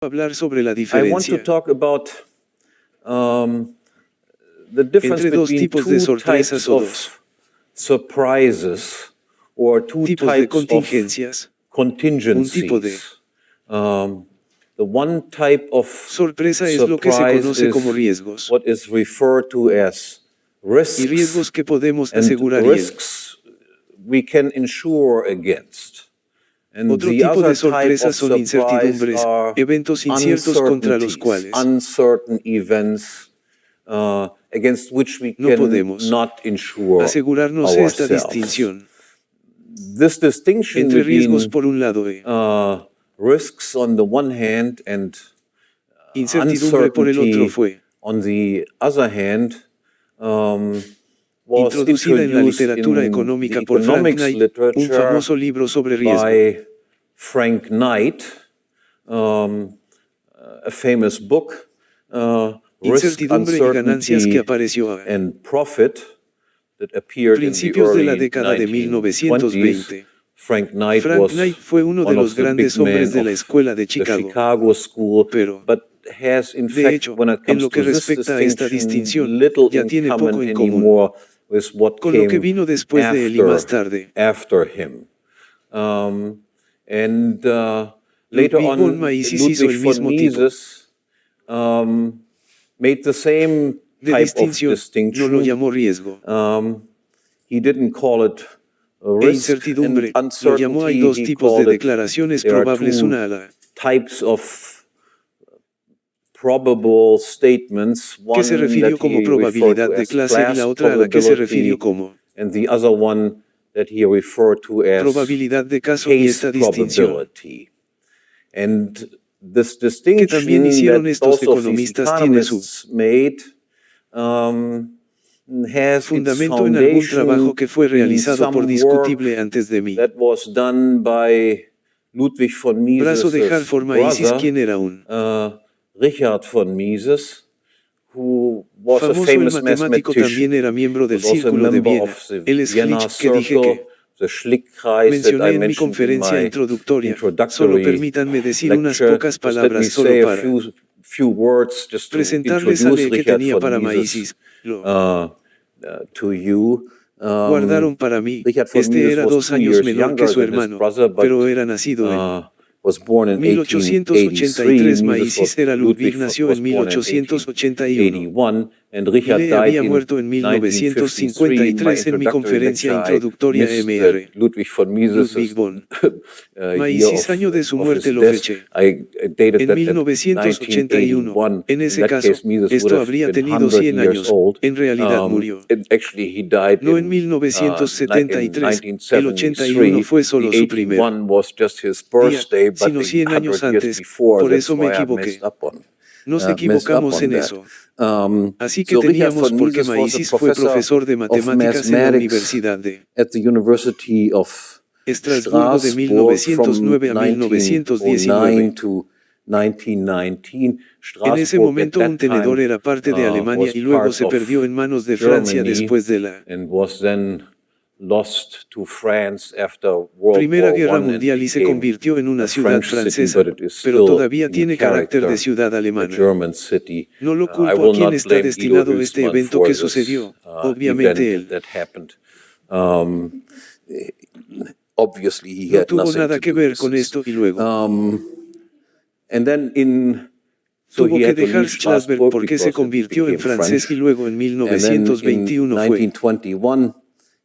hablar sobre la I want to diferencia talk about the difference entre dos between tipos de two sorpresas types o of dos surprises or two tipos de types of contingencias. Un tipo de contingencies. The one type of sorpresa es lo que se surprise conoce como is riesgos, what is referred to as y risks, riesgos que podemos and asegurar y el risks we can insure against. And otro the tipo other de type of sorpresas son surprise incertidumbres, are eventos inciertos contra los uncertainties, cuales uncertain events against which we no can podemos not insure asegurarnos esta ourselves. distinción This distinction entre riesgos between por un lado y risks on the one hand and incertidumbre por el otro uncertainty fue on the other hand was introducida en la introduced literatura in the económica por Frank economics Knight, un literature famoso libro sobre riesgo. by Frank Knight, a famous book, Risk, Incertidumbre y ganancias que Uncertainty apareció a and Profit, that appeared in the principios de la early década de 1920s. 1920. Frank Knight Frank was Knight fue uno de one los of the grandes big men hombres de la of escuela de the Chicago, Chicago school, pero, but has in de fact, hecho, when it en comes lo que to this respecta a esta distinction, distinción, little ya in tiene common poco en común anymore with what con lo que came vino después de él y más tarde. after him. And later Ludwig von on, Mises hizo Ludwig el von mismo tipo Mises made the same de type of distinción, no lo distinction. llamó riesgo, He didn't call it a e risk and incertidumbre, lo llamó. Hay uncertainty. dos He tipos de called it, declaraciones there are probables, two una a la types of probable statements, que one se refirió that como he referred probabilidad to de as clase y class la otra a la que se refirió probability, como and the other one that he referred to as probabilidad de caso, y case esta distinción probability. And this que también distinction hicieron that estos both of these economistas tiene su economists made has its fundamento en algún trabajo foundation que fue in realizado por some work discutible antes de mí. that was done by Ludwig von Brazo de Mises' Hermann Hoppe, brother, quien era un Richard von Mises, who was a famoso el famous matemático, también mathematician, era miembro del was also a Círculo de member Viena, of the el Vienna Schlick que dije que Circle, the Schlick-Kreis that I mencioné en mi mentioned in conferencia my introductoria. Solo introductory permítanme decir unas lecture. pocas Just let me palabras solo say a para few words just to presentarles a introduce le que Richard tenía von para Mises Mises. Lo to you. guardaron para mí. Richard von Este Mises era was 2 2 años years menor que younger su than his hermano, brother, but pero era nacido en was born in 1883. 1883. Mises era Ludwig, nació was en born in 1881. 1881, and Y Richard le died había in muerto en 1953. In my 1953 en mi introductory conferencia lecture, I introductoria missed Mr. Ludwig von Mises' Ludwig von year Mises, año de su of muerte his lo death. feché I dated en that at 1981. 1981. En In ese that caso, case, Mises would esto have habría been tenido 100 100 years años. old. En realidad murió. Actually, he died No en in 1973. El 81 1973. fue The solo su primer 81 was just his día, birthday, but sino 100 100 años years antes. before. Por That's eso me why I equivoqué. messed up on Nos equivocamos en that. eso. Así que So Richard teníamos von porque Mises was a Mises fue profesor de of matemáticas en la mathematics Universidad de at the University of Estrasburgo de Strasbourg from 1909 a 1919. 1909 to 1919. En ese Strasbourg at momento that un tenedor time era parte de Alemania was y luego part se of perdió en manos de Francia Germany después de la and was then lost to France after World Primera War Guerra I and Mundial y se became convirtió en una a ciudad French city, francesa, but it is pero still todavía in tiene carácter de character ciudad a alemana. German city. No lo I culpo a will quien not está blame Guido destinado a este Hülsmann evento for que this sucedió. event Obviamente él that happened. Obviously, he no had tuvo nothing nada to que do ver with con this. esto y luego And then so tuvo he que had to dejar leave Strasbourg Strasbourg porque se because it convirtió en became francés French. y luego en And then in 1921 fue 1921,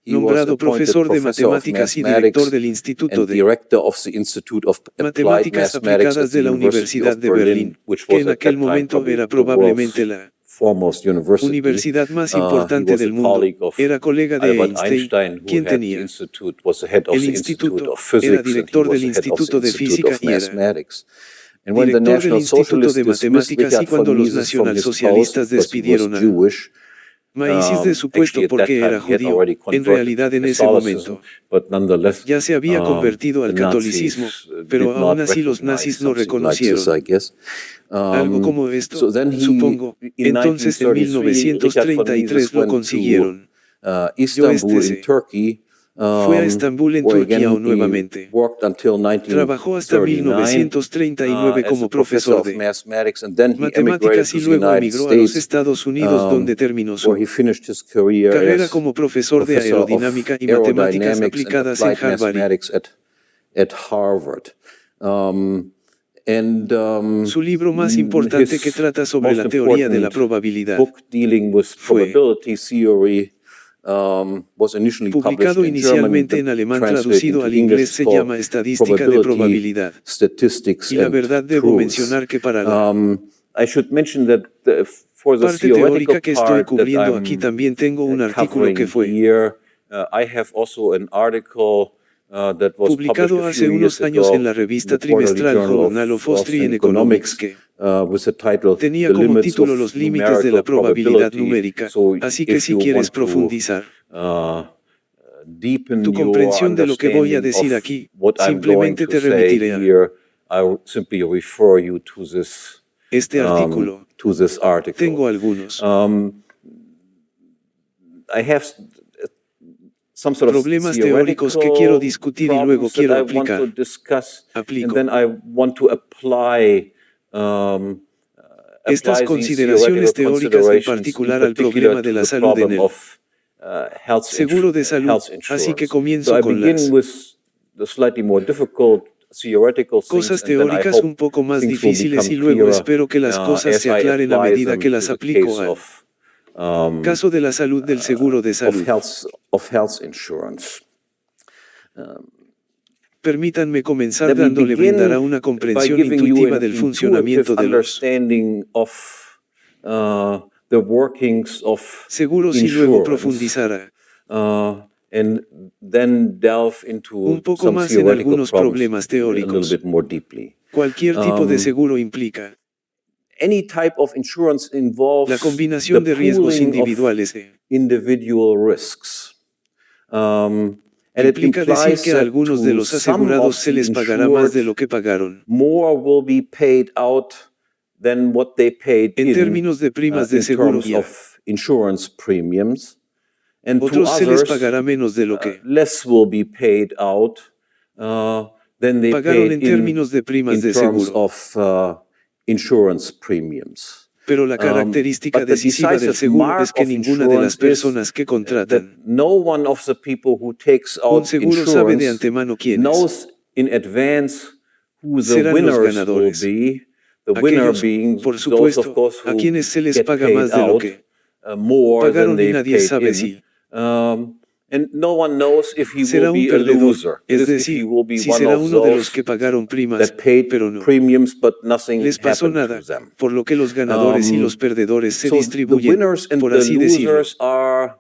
he was nombrado appointed profesor de professor of matemáticas y director mathematics del Instituto and de director of the Institute of Applied Matemáticas Mathematics at Aplicadas the de la University Universidad of de Berlin, Berlín, which que was en at that aquel time momento probably era the world's probablemente la foremost university. universidad más He importante was a del mundo. colleague of Era colega de Albert Einstein, Einstein, who quien had the tenía institute, was the head of el the Institute instituto, of era Physics, and he director was del the head of the Instituto de Institute Física of y era Mathematics. And when the director del National Instituto Socialists de dismissed Matemáticas y Richard cuando von los Mises from his post nacionalsocialistas because he was despidieron a Jewish, Mises de su actually puesto at that porque time era he had judío, already en converted realidad to en ese Catholicism, momento but nonetheless ya se había convertido the al catolicismo, Nazis pero did aún not así los recognize nazis no something like this, reconocieron I guess. algo como esto, So then he, supongo. in Entonces en 1933, Richard von 1933 Mises lo went to consiguieron. Yo Istanbul in Turkey Fue a Estambul en where again Turquía he nuevamente. worked until Trabajó hasta 1939 1939 as como a professor profesor of de mathematics, and then he emigrated matemáticas to y the luego United emigró a los States, Estados Unidos donde terminó where su he finished his career carrera as como profesor de professor of aerodinámica y matemáticas aerodynamics and aplicadas en applied Harvard. mathematics at Harvard. Su libro más importante que trata sobre la teoría de la probabilidad book dealing with fue probability theory was initially published publicado in German, inicialmente en then alemán, translated traducido into al English. inglés It's se called llama Estadística de Probabilidad. Statistics, Y la and verdad debo Truth. mencionar que para la I should mention that for the parte theoretical teórica que estoy part that cubriendo aquí I'm también tengo un artículo que covering fue here, I have also an article that was published publicado a hace few unos years años ago en la in revista the Quarterly trimestral Journal Journal of Austrian Economics, Economics que with the title tenía The como Limits título of Los límites de la Numerical probabilidad Probability. numérica, So así que if si you quieres want to profundizar deepen tu your comprensión de lo que voy a understanding decir of aquí, what I'm going simplemente to te say remitiré a here, I will simply refer you to this este artículo. article. Tengo algunos I have some sort of problemas teóricos que quiero discutir y luego quiero that I want to aplicar. discuss, and Aplico. then I want to apply Estas these consideraciones theoretical teóricas en considerations, particular in al problema de to la the salud en problem el of seguro de salud, health así que insurance. comienzo So I con begin las with the slightly more difficult theoretical things, cosas and then I teóricas hope un poco más things will difíciles become y luego clearer espero que las cosas as se I aclaren a apply medida them que to las the aplico case al of caso de la salud del seguro de salud. health insurance. Permítanme comenzar Let me dándole begin brindará una by comprensión giving you intuitiva an del intuitive funcionamiento de los understanding of the workings of seguros y luego insurance, profundizará and then delve into un poco some más en theoretical algunos problems problemas a little teóricos. bit more deeply. Cualquier tipo de seguro implica Any type of insurance la involves combinación the de riesgos pooling of individuales individual risks. And it implica decir implies que a that algunos de to los some asegurados of se the les pagará más de insured, lo que pagaron. more will be paid out than what they paid En in términos de primas de seguro terms y a of insurance premiums. And to otros se les others, pagará menos de lo que less will be paid out than they pagaron paid en términos de primas in de terms seguro. of insurance premiums. Pero la característica But the decisiva del decisive seguro mark es que of ninguna de las insurance is personas que that contratan no one of the people who takes un out seguro sabe de insurance antemano quiénes knows in advance who the serán los winners will ganadores. be. The winner Aquellos, being por those, of supuesto, course, a who quienes se les get paga paid más de lo out que more than pagaron y they nadie paid sabe in. si And no one knows if he será will un be a perdedor, loser. es If he decir, will be si one será of uno de los those que pagaron primas, that paid pero no premiums but nothing les pasó happened nada, to them. por lo que los ganadores y los perdedores se So the distribuyen, winners and por the así decirlo, losers are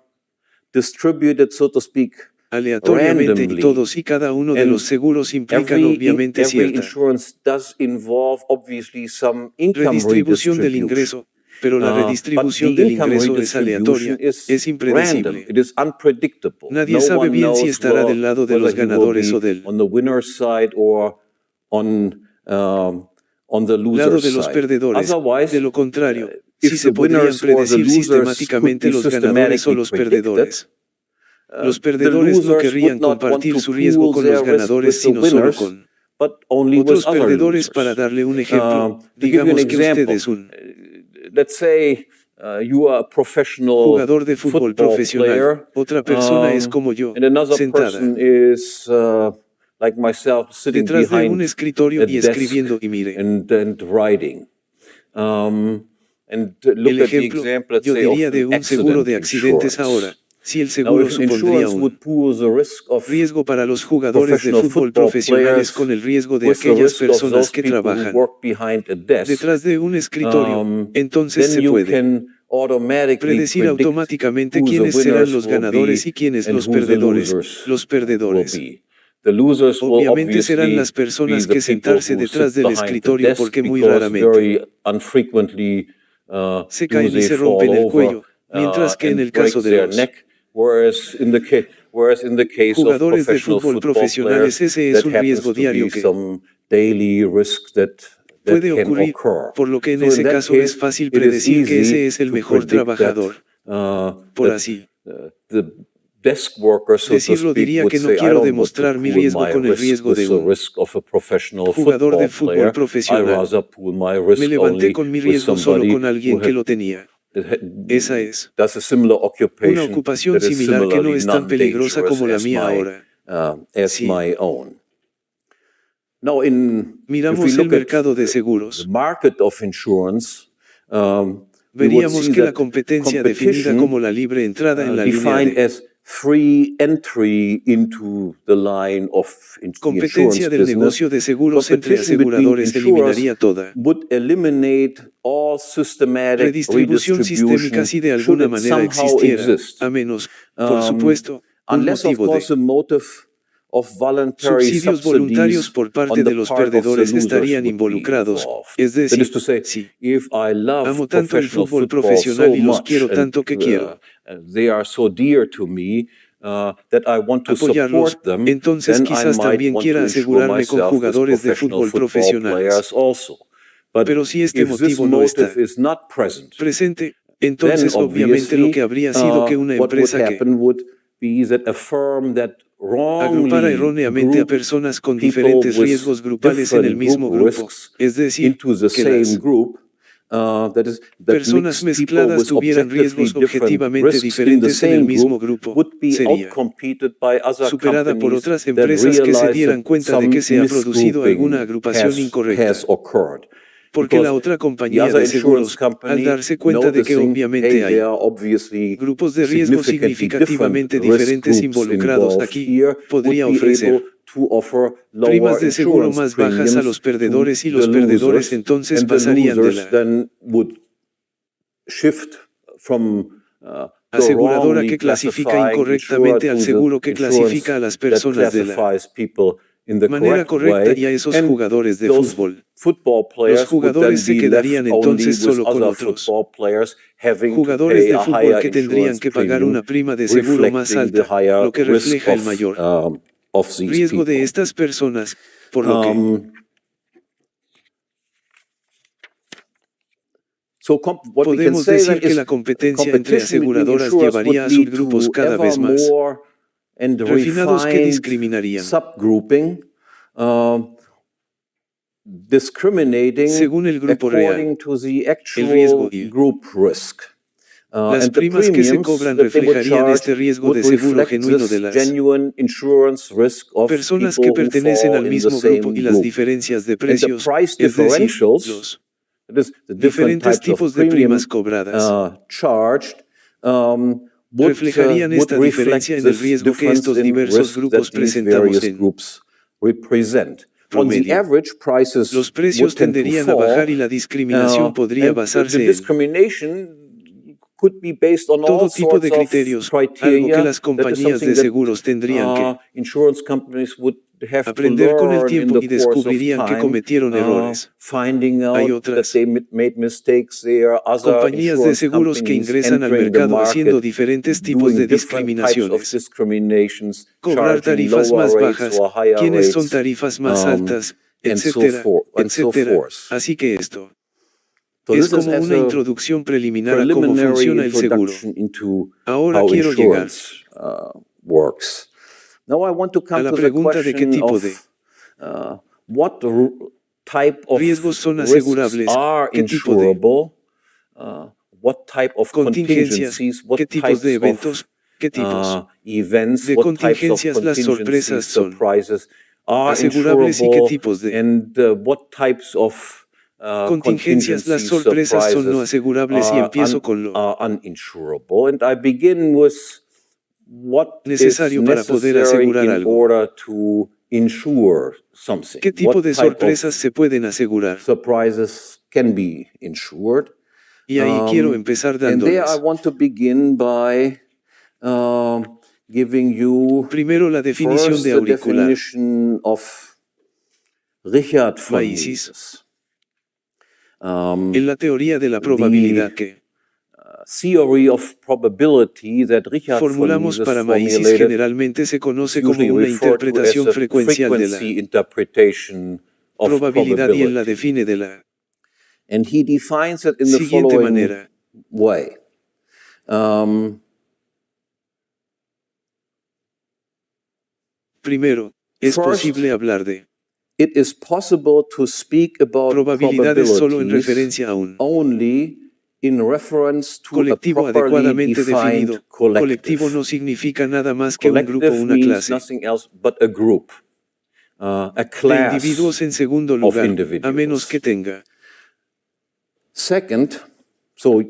distributed, so to speak, aleatoriamente y randomly. todos y cada uno de And los seguros implican obviamente every cierta insurance does involve obviously some income redistribución del redistribution. ingreso, pero la But the redistribución del income ingreso es aleatoria, redistribution es random. impredecible. It is unpredictable. Nadie No sabe one bien si knows estará del lado de whether los he will ganadores be o del on the winner's side or on the lado loser's de los side. perdedores. Otherwise, De lo contrario, if si the se podrían winners or the predecir losers could sistemáticamente be los ganadores o systematically los predicted, perdedores. Los the perdedores no losers querrían would not want compartir to su riesgo pool con los their risk ganadores with the sino solo winners, con but only with otros other perdedores. losers. Para darle un ejemplo, To give you an digamos que usted example, es un let's say you are a professional jugador de fútbol football profesional, player, otra persona es como yo, and another sentada person is like myself, sitting detrás de un behind escritorio a y desk escribiendo y mire. and writing. And look El at the ejemplo, example, let's yo say, of diría de an un seguro accident de accidentes insurance. ahora, si el Now, seguro if an supondría insurance un would pool the risk of riesgo para los jugadores de professional fútbol football profesionales players con el riesgo de with the aquellas risk of personas those que people who trabajan work behind a desk, detrás de un escritorio, entonces then se you puede can automatically predecir predict automáticamente who the quiénes serán winners los will ganadores be y quiénes and los who the perdedores. losers Los will perdedores be. The losers will obviamente serán obviously las personas be the que people sentarse who detrás sit del behind the escritorio desk porque muy because raramente very unfrequently se do caen y they se fall rompen el over cuello, mientras que en and el break caso de their los neck, whereas in the case of jugadores de professional fútbol football profesionales players, ese es that un happens riesgo to be diario que some daily risk that puede can ocurrir, occur. por lo que en So in ese that caso case, es fácil it is predecir que ese easy es el to mejor predict that trabajador, por así the desk worker, so to Decirlo speak, diría would que no say, I quiero don't want to demostrar mi pool riesgo my con el risk riesgo with de the un risk of a professional jugador football de fútbol player. I profesional. rather pool my Me risk levanté only con mi with riesgo solo somebody con who alguien que lo tenía. Esa es does a similar una occupation ocupación that is similar que no similarly es tan peligrosa non-dangerous como la as mía ahora. Sí. my own. Now, if we Miramos el look at mercado de the seguros. market of insurance, we would Veríamos see que la that competencia definida como la libre entrada en la línea defined de as free entry into the line of the insurance competencia del business. negocio de seguros entre Competition between aseguradores insurers eliminaría toda would eliminate all systematic redistribución sistémica redistribution si de should alguna it manera somehow existiera, exist. a menos, por supuesto, un Unless, of motivo course, de a motive of voluntary subsidios voluntarios subsidies por parte on the de los part of the perdedores losers estarían would be involucrados, involved. es That is decir, to say, si if I love amo tanto el professional fútbol football profesional so y los much quiero and tanto que quiero they are so dear to me that I want to apoyarlos, support them, entonces then I quizás might también want quiera to insure asegurarme con myself with jugadores de professional fútbol football profesionales. players also. But Pero si este if this motivo no motive está is not present, presente, then entonces obviamente lo obviously que habría sido que una what would empresa que happen would be that a firm that agrupara wrongly erróneamente a grouped personas con people diferentes with riesgos grupales en el different group mismo grupo, risks es decir, into the que same las group, that personas mixed people mezcladas with tuvieran objectively riesgos different objetivamente risks in the diferentes en el same mismo group grupo, would be sería outcompeted by other superada por companies otras that empresas que se realize that dieran cuenta de some que se ha producido alguna misgrouping agrupación incorrecta. has occurred. Porque la Because otra the compañía other de insurance seguros, al company darse cuenta de que noticing, hey, obviamente there hay are obviously grupos de riesgo significantly different significativamente risk diferentes groups involucrados involved aquí, here, would podría be able ofrecer to offer primas lower de seguro insurance más bajas a premiums los to perdedores y the los perdedores losers, entonces and the pasarían de losers la then would shift from the aseguradora wrongly que clasifica classifying insurer incorrectamente al to the seguro que insurance clasifica a las that personas de la classifies people in the manera correct correcta way, y a esos and jugadores de those fútbol. football Los players would then jugadores se be left quedarían only entonces with solo con other otros football players having to jugadores pay de a fútbol higher que tendrían insurance que pagar premium, una prima de seguro más reflecting the alta, higher lo que risk refleja el mayor of these riesgo de people. estas personas, por lo que What we can podemos say then decir que is la competencia entre competition between aseguradoras insurers would llevaría a lead subgrupos to cada ever vez más more and refinados que refined discriminarían, subgrouping, discriminating según el grupo according real, to the el riesgo actual y group risk. las And the primas que se premiums cobran that they would reflejarían charge este riesgo would de seguro reflect genuino de this las genuine insurance risk of personas que people who pertenecen fall al in the mismo grupo y same las group. diferencias de And the precios, price es decir, differentials, los that is, the different diferentes types of tipos de primas premium cobradas charged, reflejarían would esta reflect diferencia en el this riesgo que difference estos in diversos risk grupos that these presentamos various en groups represent. On the promedio. average, prices Los would precios tend to tenderían a fall, bajar y la discriminación podría and the basarse en discrimination could be based on all todo tipo sorts de of criterios, algo que criteria. las That is compañías something de that seguros tendrían que insurance companies would have to aprender con el learn in tiempo the y course of descubrirían que time, cometieron errores. finding Hay out that otras they made mistakes. There are other compañías de insurance seguros que companies ingresan al entering the mercado haciendo market, diferentes tipos de doing different types of discriminaciones. discriminations, Cobrar charging tarifas lower más rates bajas, or higher quienes son rates, tarifas más altas, and so etcétera, forth, etcétera. Así que esto So es this is como as una a introducción preliminar a cómo preliminary funciona el seguro. introduction into Ahora how quiero llegar insurance works. Now I want to a come la to the pregunta de qué question tipo de of what type of riesgos son risks asegurables, are qué tipo de insurable, what type of contingencias, contingencies, what qué tipos de types eventos, of qué tipos events, de what types of contingencias las contingencies, sorpresas son surprises are asegurables y qué insurable, tipos de and what types of contingencias las contingencies, sorpresas son no surprises asegurables y empiezo con lo are uninsurable. And I begin with what is necesario para poder necessary asegurar in algo. order to insure something. ¿Qué tipo What de type sorpresas of se pueden asegurar? surprises can be insured. Y ahí quiero empezar And there I dándoles want to begin by giving you primero la definición first de the auricular, definition of Richard von Mises, Mises. en la teoría de la probabilidad que Theory of probability that Richard von formulamos Mises para Mises formulated generalmente se is conoce como usually una referred to as interpretación a frecuencial de la frequency interpretation of probabilidad y él la probability. define de la And he defines it in the siguiente following manera. way. Primero, es First, posible hablar de it is possible to speak about probabilidades solo en probabilities referencia a un only in reference to a colectivo properly adecuadamente defined definido. collective. Colectivo no significa nada más que un grupo o Collective una means clase nothing else but a group, a de class individuos en segundo of lugar, a individuals. menos que tenga Second, so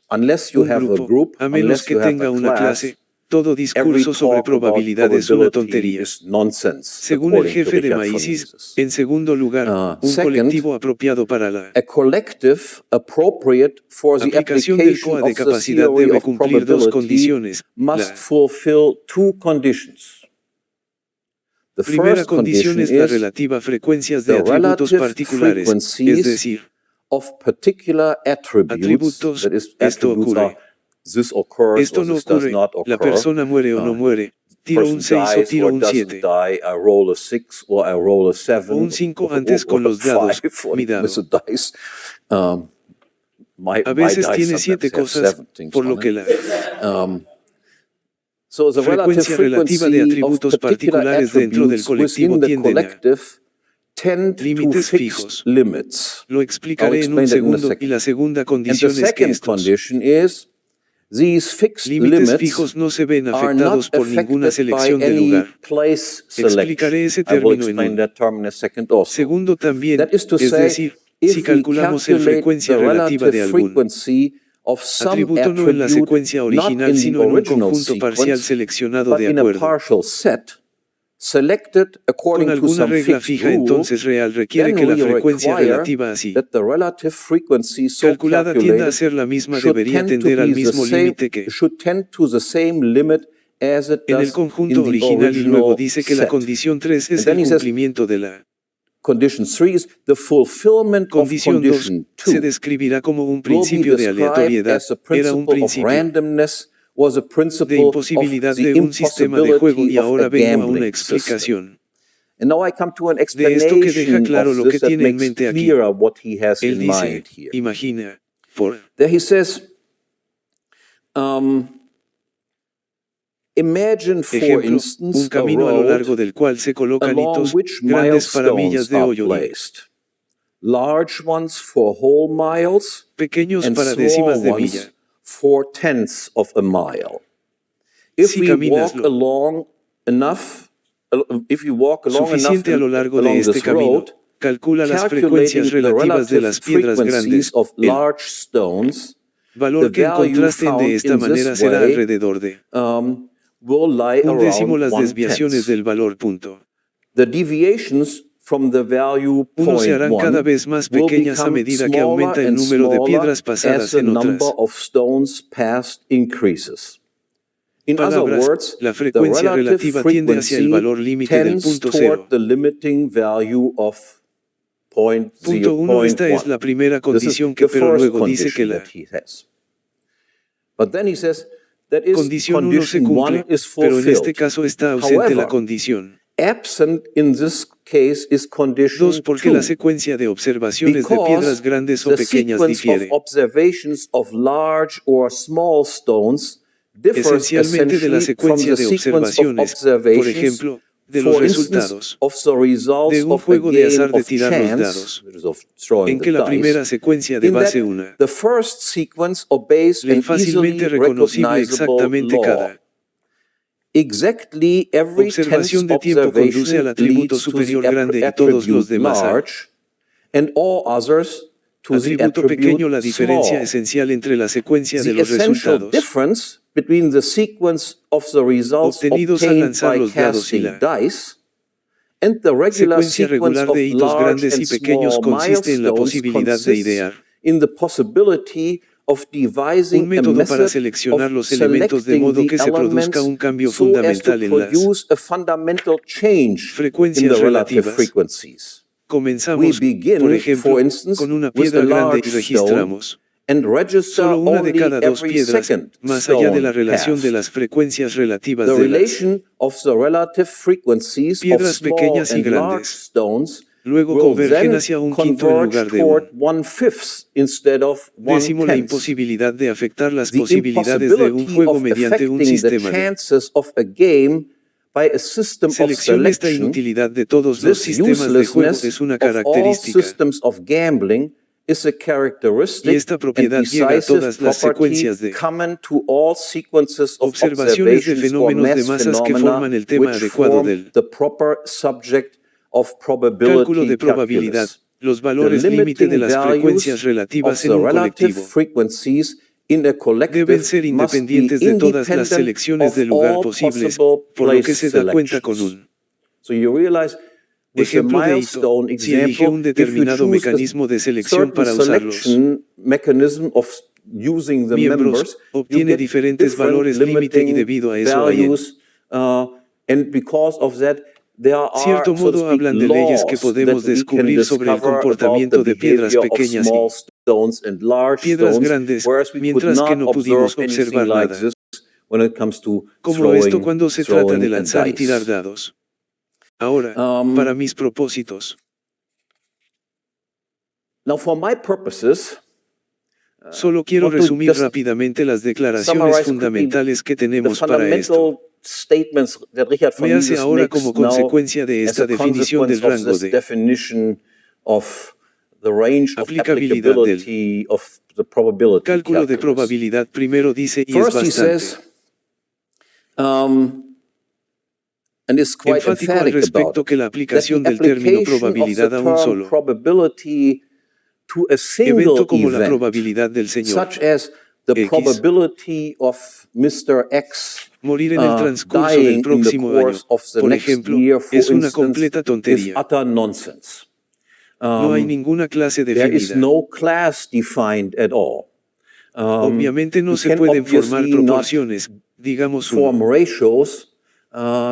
unless you un have a grupo, group, a menos unless que you have tenga a una class, clase, todo every discurso sobre talk about probabilidad es una probability tontería. is nonsense, Según el according to jefe de Richard von Mises, Mises. en segundo lugar, un Second, colectivo apropiado para la a collective appropriate for the aplicación del application POA de of the capacidad theory debe of cumplir dos probability condiciones. must La fulfill two conditions. The primera first condición condition es la is relativa frecuencias de the atributos relative particulares, es frequencies decir, of particular attributes. atributos. That is, Esto attributes are ocurre. this occurs Esto or no this does ocurre. not La occur. persona muere o no muere. Tiro un Person 6 o dies tiro or un doesn't 7. die. I roll a 6 or I roll a 7 O un 5 or antes con a los dados. 5 or Mi miss a dado. dice. A My veces dice tiene sometimes 7 have cosas, 7 things por lo on que it. la So the relative frecuencia relativa de frequency of atributos particular particulares dentro del attributes colectivo within the tienden a collective tend to límites fixed fijos. limits. Lo I'll explicaré en un explain that in a segundo y second. la segunda And the condición es que second estos condition is these fixed límites limits fijos no se ven are afectados not por ninguna affected by selección de any lugar. place Explicaré selection. ese I will término en explain un that term in a second also. segundo también, That is to es say, decir, si if we calculamos el calculate frecuencia the relativa relative de algún frequency of some atributo no en la attribute, secuencia not original in the sino en un original conjunto parcial sequence, seleccionado but de in a acuerdo partial set, selected con according to alguna some regla fixed fija rule, entonces real requiere then que la we frecuencia require relativa así that the relative frequency so calculada tienda a calculated ser la misma should debería tend to tender al be the mismo same, límite que should tend to the same limit as it en el does conjunto in the original y luego original dice que la set. condición 3 And es then el he says, cumplimiento de la condition 3 is the fulfillment of condición 2 condition se 2 describirá como un will be principio de described aleatoriedad, as a era un principle of principio randomness, was a de principle of imposibilidad the de un sistema de juego impossibility y of a ahora vengo a una gambling system. explicación And now I come to an de esto que deja explanation claro of lo que this that tiene en makes mente aquí. clearer what he has Él in dice, mind here. imagina, por There he says, imagine, for ejemplo, instance, un a camino a lo largo road del cual se colocan along hitos which grandes para millas milestones de are hoyo y placed. Large ones for whole miles pequeños and para small décimas de ones milla. for tenths of a mile. If Si we caminas walk lo along enough, if you walk long enough suficiente a lo largo de along este this camino, road, calcula las calculating frecuencias the relativas de relative las piedras frequencies grandes. of El large stones, the valor que value encontrasten de found esta in manera this será way alrededor de will lie un décimo around las 1/10. desviaciones del valor punto. The deviations from the value Uno se harán cada 0.1 vez más will pequeñas a become medida que smaller aumenta el and número de smaller piedras as pasadas the en number otras of stones passed increases. In other palabras, words, la the frecuencia relative relativa tiende hacia el frequency valor límite del tends punto toward cero. the limiting value of Punto 1 Esta es la 0.1. primera This is condición que the pero first luego dice que condition la that he has. But then he says that is condición 1 se condition 1 cumple, is pero en este fulfilled. caso está ausente la However, condición absent in this case is 2 condition porque la 2. secuencia de observaciones de piedras Because grandes o the pequeñas sequence of difiere observations of large or small stones differs esencialmente de la essentially from secuencia the de sequence of observaciones, por observations, ejemplo, de los for instance, resultados of the results de un of a juego de game azar de of tirar los chance, dados, that is of throwing en the que la dice, primera secuencia de in that base 1 the first sequence obeys lee an fácilmente easily reconocible recognizable exactamente law. cada Exactly every tenth observación de tiempo conduce al observation atributo leads to the superior grande y todos los attribute demás al large, and all others to the atributo pequeño. attribute La diferencia small. esencial entre la secuencia de The los essential resultados difference between the sequence of the results obtenidos al obtained lanzar by los dados y casting la dice and the regular secuencia sequence regular of de hitos large grandes and y pequeños small consiste en la milestones posibilidad de consists idear in the possibility of un devising a método para method seleccionar of los elementos de selecting modo the que se produzca elements un cambio so as to fundamental en las produce a fundamental change in the frecuencias relative relativas. frequencies. We Comenzamos, begin, por ejemplo, for instance, con una with a piedra grande y large stone registramos and register solo una de only cada dos every piedras, second más allá de la stone relación de passed. las frecuencias relativas The de las relation of the relative frequencies of piedras small pequeñas y and large grandes stones luego will convergen then hacia un quinto en converge lugar de toward un 1/5 instead of décimo. La 1/10. imposibilidad de afectar las The posibilidades de un impossibility juego of mediante un affecting the sistema de chances of a game by a system of Selección. Esta selection, inutilidad de todos los this sistemas de juego uselessness es una of all característica, systems of gambling is a y characteristic esta and propiedad llega a decisive todas las property secuencias de common to all sequences of observaciones de observations or fenómenos de mass masas que phenomena forman el tema which adecuado form del the proper subject of cálculo probability de probabilidad, calculus. los The valores límite de limiting las frecuencias values relativas of en the un relative colectivo frequencies in a collective deben ser must be independientes de todas las independent selecciones of de lugar all posibles, possible por lo que place se da cuenta con selections. un So you realize with the ejemplo de hito. milestone Si elige un example, if you determinado choose a mecanismo de selección certain para usarlos selection mechanism of using the miembros, members, you obtiene get diferentes different valores límite y limiting debido a eso hay en values, and because of that, there are, cierto so to modo speak, hablan de leyes que laws podemos that we can descubrir sobre el discover about the comportamiento de piedras behavior of pequeñas small y stones and large piedras stones, grandes, whereas we could mientras que not no observe pudimos anything observar like nada, this when it comes to como esto throwing cuando se trata de a lanzar y tirar dice. dados. Ahora, para mis propósitos, Now, for my purposes, solo quiero want to resumir just rápidamente las declaraciones summarize quickly fundamentales que the tenemos para esto. fundamental statements that Richard von Véase Mises ahora makes como now consecuencia de as esta a definición del consequence of rango this de definition of the range of aplicabilidad del applicability of the probability cálculo de calculus. probabilidad. Primero dice, y es First, he bastante says, and is quite enfático al emphatic about respecto it, que la that the aplicación del término application of the probabilidad a un term solo probability to a single evento como la event, probabilidad del señor such as the X probability of Mr. X morir en el transcurso del dying in the próximo año, course of the por next ejemplo, year, for es una instance, completa is tontería. utter nonsense. No hay ninguna clase There is definida. no class defined at all. Obviamente no we se can pueden formar obviously not proporciones, digamos form 1 ratios,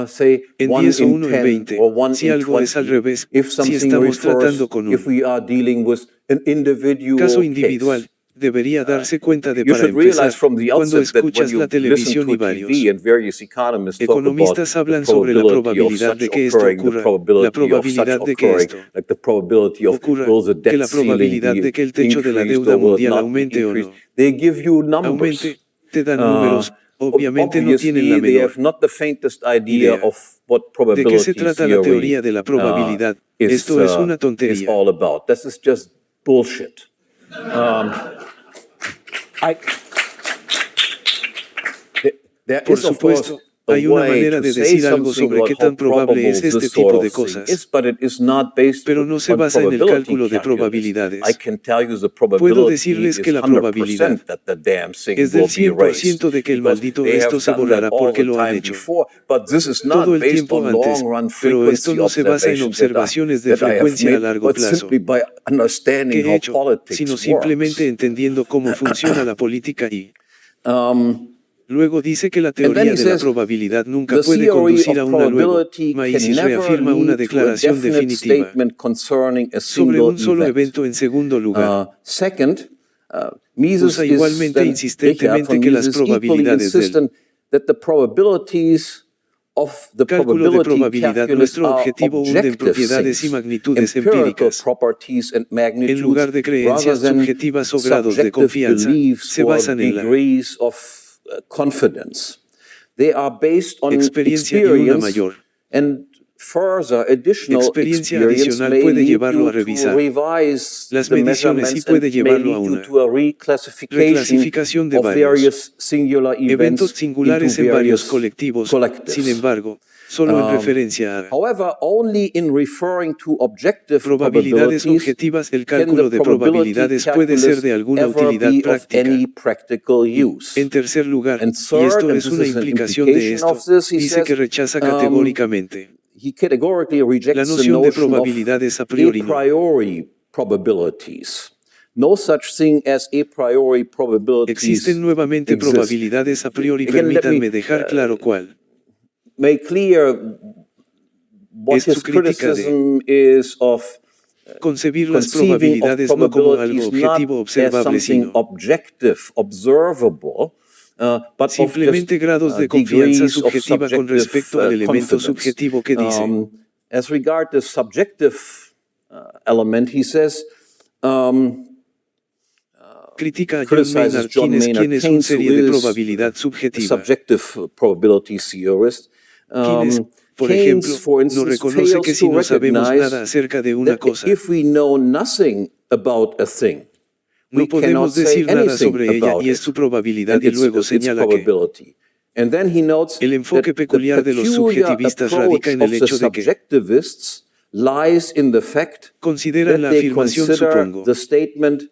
say en 1 10 o in 1 en 10 20, or 1 si in algo es al 20, revés, if si something estamos refers, tratando con if un we are dealing with an individual caso case. individual, debería darse cuenta de You para should realize empezar, from the cuando outset that when escuchas you la listen televisión to y TV varios and various economists talk about economistas the hablan sobre la probability of probabilidad such de que esto occurring, the ocurra, la probability of such probabilidad de que occurring, esto like the probability of ocurra, will the que debt la ceiling probabilidad be de que el techo de la increased deuda or will it mundial not be aumente o increased. no They give you numbers. aumente, te dan números, obviamente no tienen Obviously, la they menor have not the faintest idea idea of what de qué se probability trata la theory teoría de la probabilidad. is Esto es una tontería. all about. This is just bullshit. There Por is, of course, supuesto, a hay una way manera to de say decir algo something sobre about qué how tan probable probable es este this tipo sort de of thing cosas, is, but it is not based pero no se on basa en el probability cálculo de calculus. I probabilidades. can tell you the Puedo probability decirles is que la probabilidad 100% that the damn thing es will del be erased 100% de que el because maldito they esto have se done that borrará all porque the lo han time hecho before. But this is todo not el based tiempo on antes, long-run pero esto frequency no se basa en observations observaciones de that I have frecuencia a made, largo but plazo simply by understanding que he how hecho, sino politics simplemente works. entendiendo cómo funciona la política y luego dice que la And then teoría he de la says, probabilidad nunca the puede theory conducir of a una luego. probability can Maisis never reafirma una lead to a declaración definite definitiva statement concerning a sobre single un solo event. evento en segundo lugar. Second, Mises Usa is igualmente then, Richard insistentemente von que las Mises, equally probabilidades del insistent that the probabilities of the cálculo de probability probabilidad calculus nuestro are objetivo hunden objective propiedades y things, magnitudes empirical empíricas. properties and En magnitudes, lugar de rather creencias than subjetivas o grados de subjective confianza, beliefs se or basan en la degrees of confidence. They are based on experiencia y una experience, mayor and further additional experiencia experience adicional may puede lead llevarlo you a to revisar revise las the mediciones y measurements puede and may llevarlo a lead you una to a reclassification reclasificación de of varios various singular eventos events into singulares en varios various colectivos. Sin collectives. embargo, solo en referencia a However, only in referring to objective probabilidades probabilities objetivas, el can the cálculo de probability probabilidades puede ser calculus de alguna ever utilidad be of práctica. any practical En use. tercer lugar, And y third, esto and es this una is an implicación de implication of esto, this, he dice says, que rechaza categóricamente he categorically la rejects the noción de notion of probabilidades a a priori. No priori probabilities. No such thing as a priori probabilities existen nuevamente exist. probabilidades a priori. Again, let Permítanme me dejar claro cuál make clear what es su his crítica de criticism is of concebir las conceiving of probabilidades no como algo probabilities objetivo not as observable, something sino objective, observable, but of just simplemente grados de confianza degrees of subjetiva con subjective respecto al elemento confidence. subjetivo que dice. As regard the subjective element, he says, critica a John criticizes Maynard John Keynes, Maynard quien es un Keynes, who serie de is probabilidad a subjetiva. subjective probability theorist, Keynes, por Keynes, ejemplo, for no instance, reconoce que fails si to no sabemos recognize nada acerca de una that cosa, if we know nothing about a thing, we no cannot podemos say decir nada anything sobre ella about y es it su probabilidad and y luego its señala que probability. And then he notes el enfoque that the peculiar de los peculiar subjetivistas radica approach en el of the hecho de que subjectivists lies in the fact consideran that la they afirmación consider supongo the statement,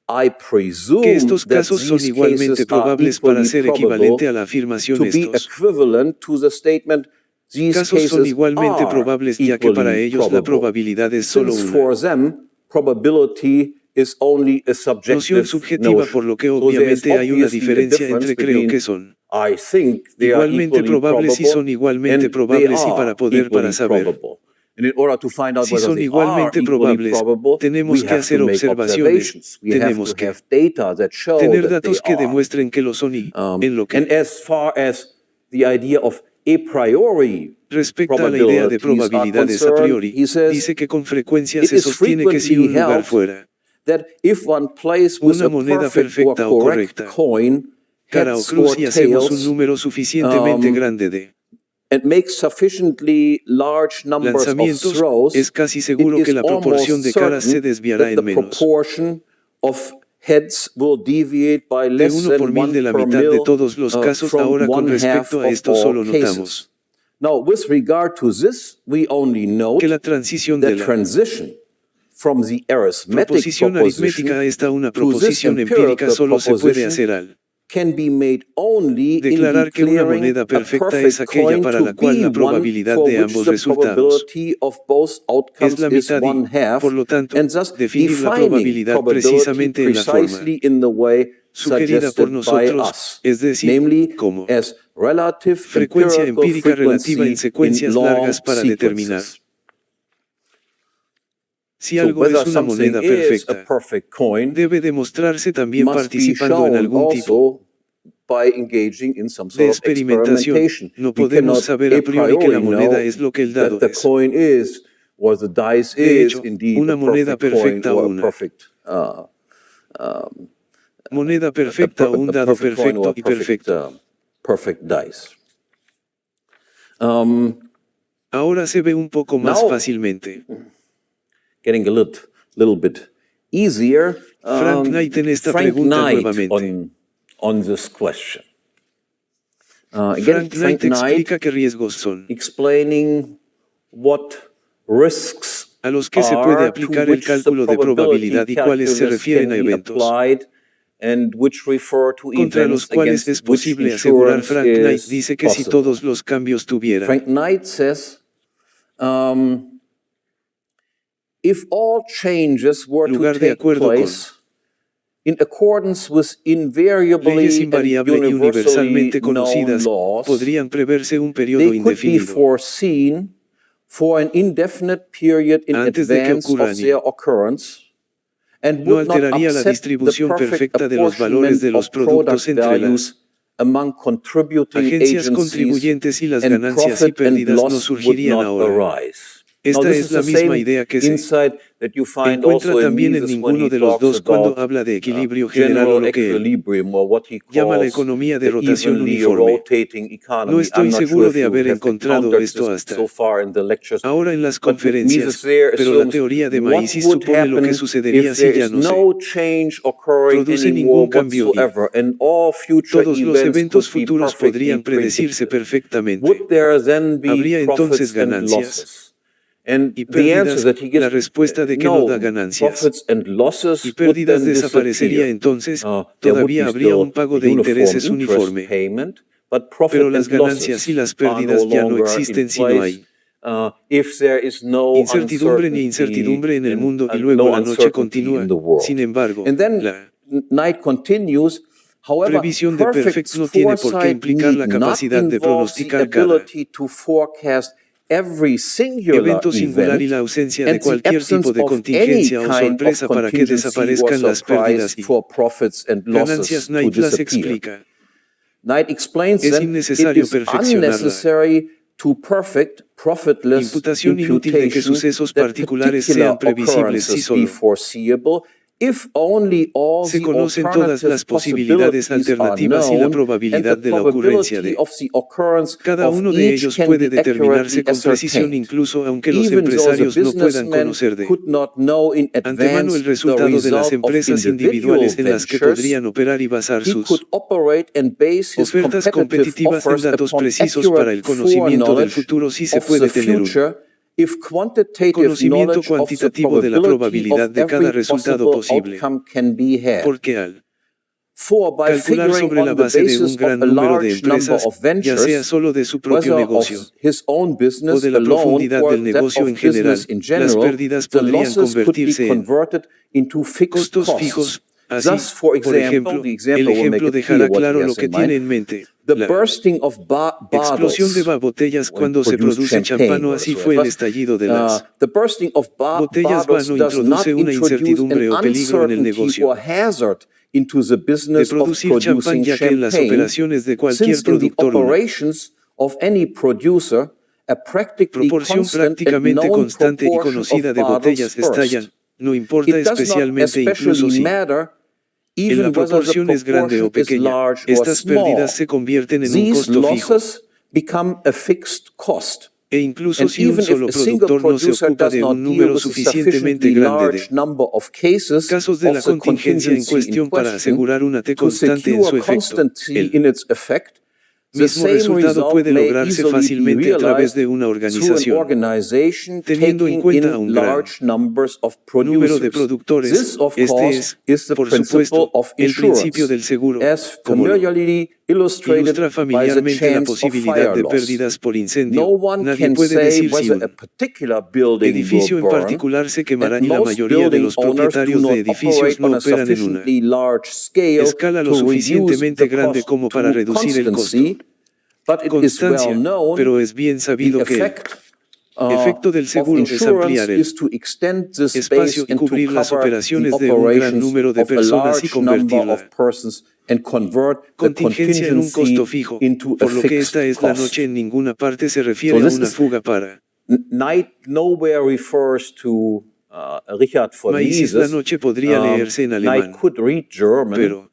I que presume estos that casos son these igualmente cases are probables para equally ser probable equivalente a la afirmación to be estos equivalent to the statement, these casos son cases igualmente are probables ya que para equally ellos la probable. probabilidad es solo Since una for them, probability is only a noción subjective subjetiva, por notion. lo que So there is obviamente hay una obviously a diferencia difference entre creo between que son I think they are igualmente equally probables y son probable igualmente and they probables y are para poder para equally saber probable. And in order to find out si whether son they are igualmente equally probables, probable, tenemos we que have to hacer make observaciones, observations. We have tenemos to que have data that show tener that they datos que are. demuestren que lo son y en lo And que as far as the idea of a priori respecta a la idea de probabilities are probabilidades a concerned, priori, he says dice que con frecuencia it se is sostiene que si frequently un lugar held fuera that if one plays with una a moneda perfect or perfecta o correct correcta, coin, cara o heads cruz or y hacemos un tails, número suficientemente grande de and makes sufficiently large numbers of lanzamientos, throws, es casi it seguro que is la proporción almost de caras se certain desviará that en the menos proportion of heads will deviate by de less 1 por than 1000 de 1 la per mitad de mil todos los casos. from Ahora con 1/2 respecto a of esto all solo cases. notamos Now, with regard to this, we only note que la transición the de la transition from the arithmetic proposición aritmética proposition a esta una to this proposición empírica empirical solo se puede proposition hacer al can be made only in declarar que una declaring moneda a perfecta es perfect aquella coin para to la cual be la one probabilidad for de which ambos the resultados probability of both es outcomes la is mitad y, 1/2, por lo tanto, and thus definir la defining probabilidad probability precisamente en la forma precisely in the way sugerida por suggested by nosotros, us, es decir, namely como as relative frecuencia empirical empírica relativa en frequency in secuencias long largas para determinar sequences. si So algo whether es una something moneda is a perfecta. perfect coin Debe demostrarse también must be participando en shown algún tipo also by engaging in some de sort of experimentación. experimentation. No We podemos cannot saber a a priori que la priori moneda know es lo que el that dado the es. coin is, or the dice De is hecho, indeed una a moneda perfect coin perfecta o or a una perfect moneda perfecta o un dado perfect coin or perfecto a y perfect perfecto. perfect dice. Ahora se ve un poco más Now, fácilmente. getting a little bit easier. Frank Knight en esta Frank pregunta Knight nuevamente. on this question. Frank Knight explica qué riesgos son Explaining what risks a los que se puede aplicar el cálculo de probabilidad y cuáles se refieren a eventos contra los cuales es posible asegurar. Frank Knight dice que si todos los cambios tuvieran Frank Knight says, if all changes were to lugar de take acuerdo con place in accordance with invariably leyes and invariable y universally universalmente known conocidas, laws, podrían preverse un periodo they could be indefinido foreseen for an indefinite period in antes de que advance ocurran of y their occurrence, and no would not alteraría la upset the distribución perfect perfecta de los valores apportionment de los of productos product entre las values among contributing agencias agencies, contribuyentes y las and ganancias y profit and pérdidas no loss would surgirían not ahora. arise. Now, Esta this es is la the misma same idea que se insight that you find encuentra also in también en Mises when ninguno he de los talks dos cuando about habla de equilibrio general o general lo que él equilibrium, or what he llama la calls economía de the rotación evenly uniforme. rotating No economy. estoy I'm not sure seguro if de you haber have encontrado encountered esto this so hasta far in the lectures, ahora en las but conferencias, Mises there pero la assumes teoría de what Mises would supone lo que happen sucedería if si there ya is no se no change occurring produce anymore ningún cambio y whatsoever, and all future todos los events eventos could be futuros perfectly podrían predecirse predicted. perfectamente. Would there then be ¿Habría entonces profits and ganancias losses? And y the answer pérdidas? that he gives, La respuesta de que no da no, ganancias profits and losses y would pérdidas then desaparecería disappear. entonces, There would be todavía habría un still pago a de uniform intereses interest uniforme, payment, but pero profit las and ganancias y losses las are no pérdidas ya no longer in existen si no hay place if there is no incertidumbre ni uncertainty incertidumbre en el mundo y and luego no la noche uncertainty in continúa. the world. Sin embargo, And then la Knight continues, however, previsión de perfect perfect no tiene por qué foresight implicar need la not capacidad de involve the pronosticar cada ability to forecast every singular evento singular y event la ausencia de and the cualquier tipo absence de of any contingencia o kind of sorpresa para que contingency or desaparezcan las pérdidas surprise y for profits and ganancias. losses to Knight las disappear. explica. Knight explains Es then it innecesario is perfeccionarla. unnecessary to perfect profitless Imputación inútil de que imputation sucesos that particulares particular sean previsibles si occurrences be solo foreseeable Se conocen todas las posibilidades alternativas y la probabilidad de la ocurrencia de cada uno de ellos puede determinarse con precisión incluso aunque los empresarios no puedan conocer de antemano el resultado de las empresas individuales en las que podrían operar y basar sus ofertas competitivas en datos precisos para el conocimiento del futuro. Sí se puede tener un conocimiento cuantitativo de la probabilidad de cada resultado posible, porque al calcular sobre la base de un gran número de empresas, ya sea solo de su propio negocio o de la profundidad del negocio en general, las pérdidas podrían convertirse en costos fijos. Así, por ejemplo, el ejemplo dejará claro lo que tiene en mente. La explosión de botellas cuando se produce champán, o así fue el estallido de las botellas no introduce una incertidumbre o peligro en el negocio de producir champán, ya que en las operaciones de cualquier productor una proporción prácticamente constante y conocida de botellas estallan, no importa especialmente incluso si la proporción es grande o pequeña, estas pérdidas se convierten en un costo fijo. E incluso si un solo productor no se ocupa de un número suficientemente grande de casos de la contingencia en cuestión para asegurar una T constante en su efecto, el mismo resultado puede lograrse fácilmente a través de una organización, teniendo en cuenta a un gran número de productores. Este es, por supuesto, el principio del seguro, como lo ilustra familiarmente la posibilidad de pérdidas por incendio. Nadie puede decir si un edificio en particular se quemará y la mayoría de los propietarios de edificios no operan en una escala lo suficientemente grande como para reducir el costo. Constancia, pero es bien sabido que el efecto del seguro es ampliar el espacio y cubrir las operaciones de un gran número de personas y convertir la contingencia en un costo fijo, por lo que esta es la noche en ninguna parte se refiere a una fuga para maíces. La noche podría leerse en alemán, pero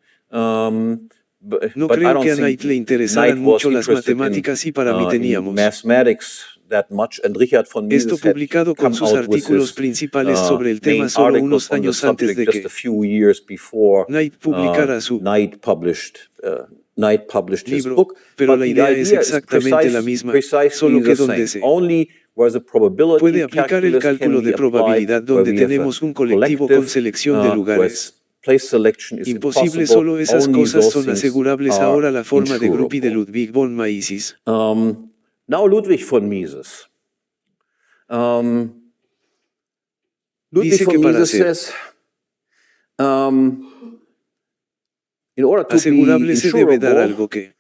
no creo que a Knight le interesaran mucho las matemáticas y para mí teníamos esto publicado con sus artículos principales sobre el tema solo unos años antes de que Knight publicara su libro, pero la idea es exactamente la misma, solo que donde se puede aplicar el cálculo de probabilidad donde tenemos un colectivo con selección de lugares imposible, solo esas cosas son asegurables. Ahora la forma de Gruppi de Ludwig von Mises. Now Ludwig von Mises. Dice que para ser asegurable se debe dar algo que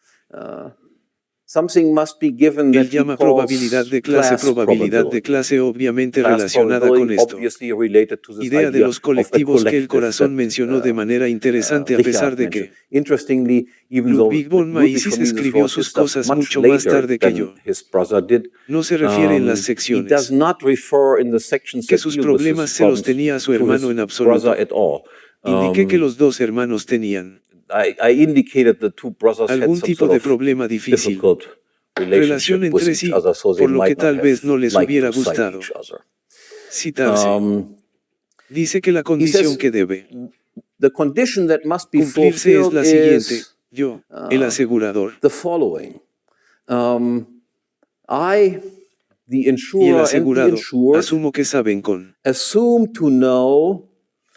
él llama probabilidad de clase, obviamente relacionada con esto. Idea de los colectivos que el corazón mencionó de manera interesante, a pesar de que Ludwig von Mises escribió sus cosas mucho más tarde que yo. No se refiere en las secciones que sus problemas se los tenía a su hermano en absoluto. Indiqué que los dos hermanos tenían algún tipo de problema difícil, relación entre sí, por lo que tal vez no les hubiera gustado citarse. Dice que la condición que debe cumplirse es la siguiente: yo, el asegurador, y el asegurado, asumo que saben con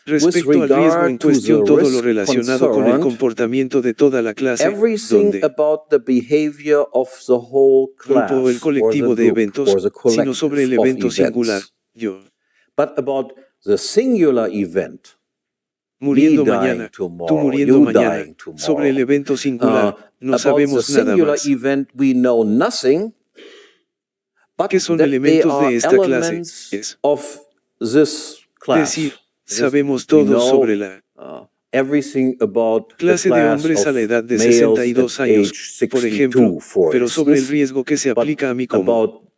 respecto al riesgo en cuestión todo lo relacionado con el comportamiento de toda la clase, donde grupo o el colectivo de eventos, sino sobre el evento singular, yo, muriendo mañana, tú muriendo mañana, sobre el evento singular, no sabemos nada más. ¿Qué son elementos de esta clase? Es decir, sabemos todo sobre la clase de hombres a la edad de 62 años, por ejemplo, pero sobre el riesgo que se aplica a mí como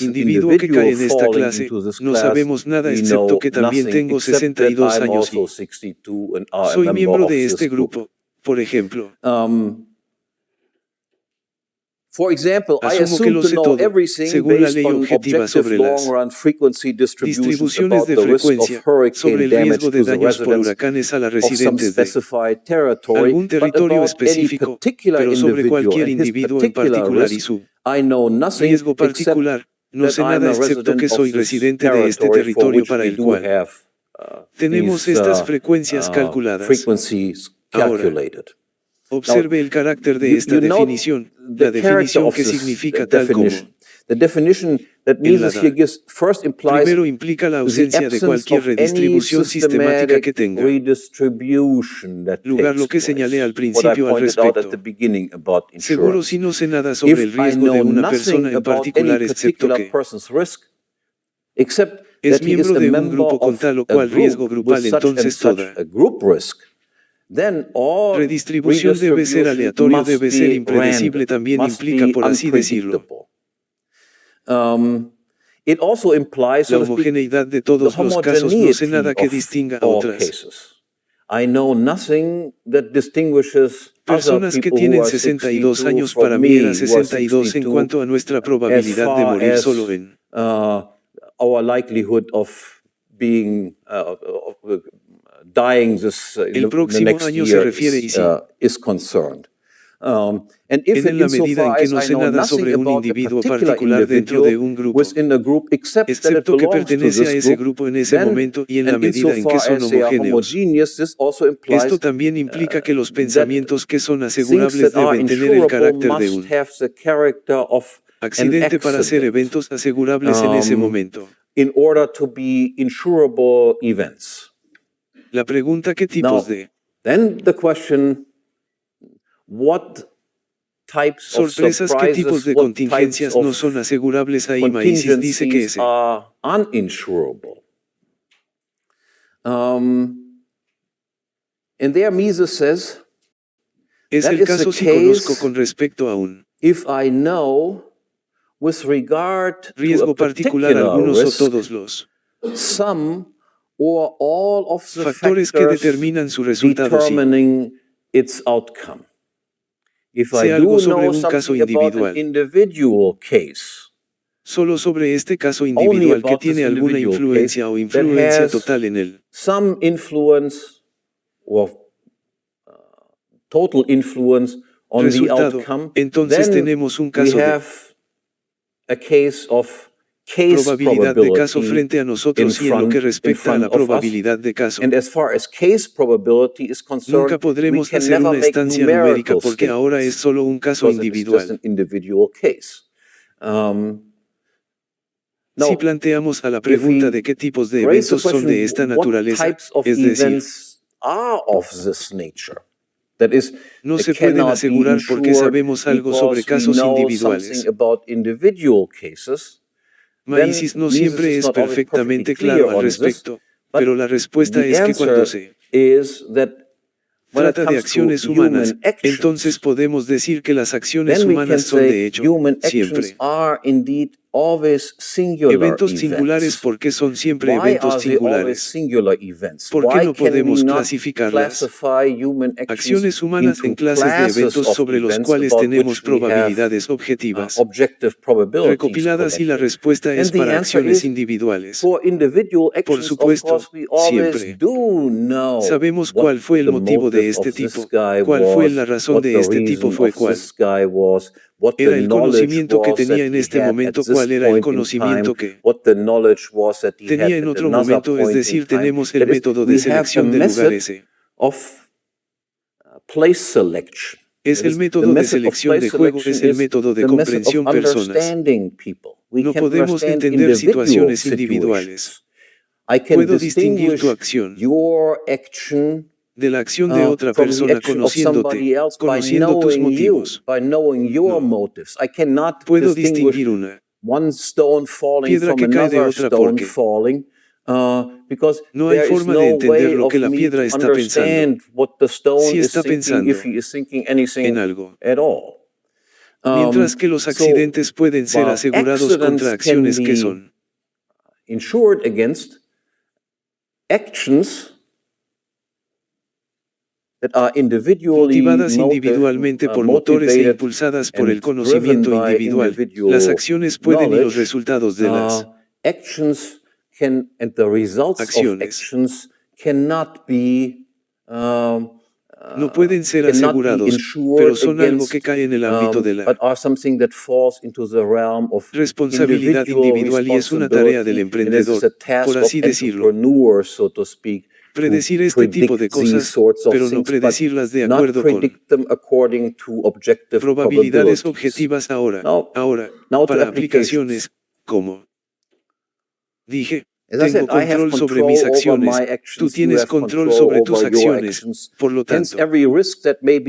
individuo que cae en esta clase, no sabemos nada excepto que también tengo 62 años y soy miembro de este grupo, por ejemplo. Asumo que lo sé todo, según la ley objetiva sobre las distribuciones de frecuencia, sobre el riesgo de daños por huracanes a las residentes de algún territorio específico, pero sobre cualquier individuo en particular y su riesgo particular. No sé nada excepto que soy residente de este territorio para el cual tenemos estas frecuencias calculadas. Ahora, observe el carácter de esta definición, la definición que significa tal como. Primero implica la ausencia de cualquier redistribución sistemática que tenga lugar, lo que señalé al principio al respecto. Seguro si no sé nada sobre el riesgo de una persona en particular excepto que es miembro de un grupo con tal o cual riesgo grupal, entonces toda redistribución debe ser aleatoria, debe ser impredecible, también implica, por así decirlo, la homogeneidad de todos los casos. No sé nada que distinga a otras personas que tienen 62 años. Para mí era 62 en cuanto a nuestra probabilidad de morir solo en el próximo año se refiere y sí. En la medida en que no sé nada sobre un individuo particular dentro de un grupo, excepto que pertenece a ese grupo en ese momento y en la medida en que son homogéneos, esto también implica que los pensamientos que son asegurables deben tener el carácter de un accidente para ser eventos asegurables en ese momento. La pregunta: ¿qué tipos de sorpresas, qué tipos de contingencias no son asegurables? Ahí Maisis dice que ese es el caso si conozco con respecto a un riesgo particular algunos o todos los factores que determinan su resultado. Sé algo sobre un caso individual, solo sobre este caso individual que tiene alguna influencia o influencia total en él. Resultado: entonces tenemos un caso de probabilidad de caso frente a nosotros, y en lo que respecta a la probabilidad de caso, nunca podremos hacer una estancia numérica porque ahora es solo un caso individual. Si planteamos a la pregunta de qué tipos de eventos son de esta naturaleza, es decir, no se pueden asegurar porque sabemos algo sobre casos individuales. Maisis no siempre es perfectamente claro al respecto, pero la respuesta es que cuando se trata de acciones humanas, entonces podemos decir que las acciones humanas son de hecho siempre eventos singulares. ¿Por qué son siempre eventos singulares? ¿Por qué no podemos clasificar las acciones humanas en clases de eventos sobre los cuales tenemos probabilidades objetivas recopiladas? Y la respuesta es para acciones individuales. Por supuesto, siempre sabemos cuál fue el motivo de este tipo, cuál fue la razón de este tipo, fue cuál era el conocimiento que tenía en este momento, cuál era el conocimiento que tenía en otro momento. Es decir, tenemos el método de selección del lugar. Ese es el método de selección de juego, es el método de comprensión personas. No podemos entender situaciones individuales. Puedo distinguir tu acción de la acción de otra persona conociéndote, conociendo tus motivos. No puedo distinguir una piedra que cae de otra porque no hay forma de entender lo que la piedra está pensando, si está pensando en algo. Mientras que los accidentes pueden ser asegurados contra acciones que son insured against actions that are motivadas individualmente por motores e impulsadas por el conocimiento individual. Las acciones pueden y los resultados de las acciones no pueden ser asegurados, pero son algo que cae en el ámbito de la responsabilidad individual y es una tarea del emprendedor, por así decirlo. Predecir este tipo de cosas, pero no predecirlas de acuerdo con probabilidades objetivas ahora, para aplicaciones, como dije. Tengo control sobre mis acciones, tú tienes control sobre tus acciones, por lo tanto,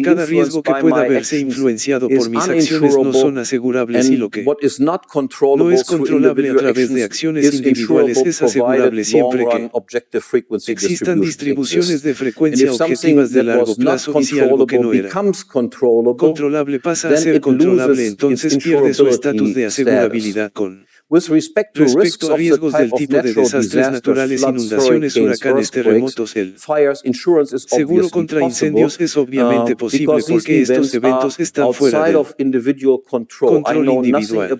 cada riesgo que pueda verse influenciado por mis acciones no son asegurables y lo que no es controlable a través de acciones individuales es asegurable siempre que existan distribuciones de frecuencia objetivas de largo plazo y si algo que no era controlable pasa a ser controlable entonces pierde su estatus de asegurabilidad con respecto a riesgos del tipo de desastres naturales, inundaciones, huracanes, terremotos, el seguro contra incendios es obviamente posible porque estos eventos están fuera del control individual.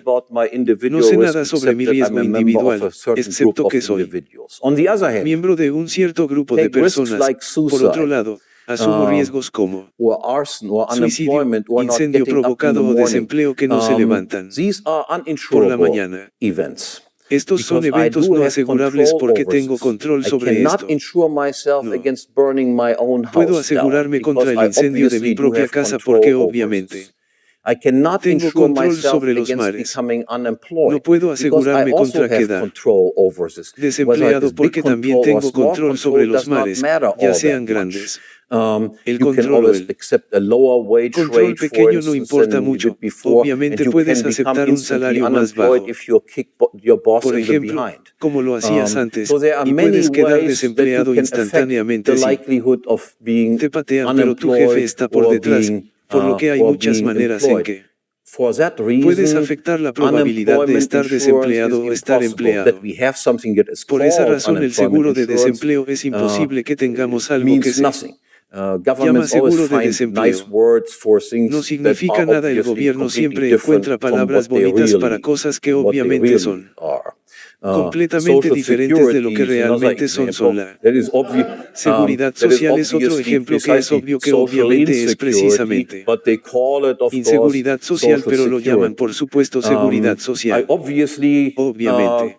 No sé nada sobre mi riesgo individual, excepto que soy miembro de un cierto grupo de personas. Por otro lado, asumo riesgos como suicidio, incendio provocado o desempleo que no se levantan por la mañana. Estos son eventos no asegurables porque tengo control sobre esto. No puedo asegurarme contra el incendio de mi propia casa porque obviamente tengo control sobre los mares. No puedo asegurarme contra quedar desempleado porque también tengo control sobre los mares, ya sean grandes. El control pequeño no importa mucho. Obviamente puedes aceptar un salario más bajo, por ejemplo, como lo hacías antes, y puedes quedar desempleado instantáneamente si te patean, pero tu jefe está por detrás, por lo que hay muchas maneras en que puedes afectar la probabilidad de estar desempleado o estar empleado. Por esa razón el seguro de desempleo es imposible que tengamos algo que se llama seguro de desempleo. No significa nada, el gobierno siempre encuentra palabras bonitas para cosas que obviamente son completamente diferentes de lo que realmente son. La seguridad social es otro ejemplo que es obvio que obviamente es precisamente inseguridad social, pero lo llaman por supuesto seguridad social. Obviamente,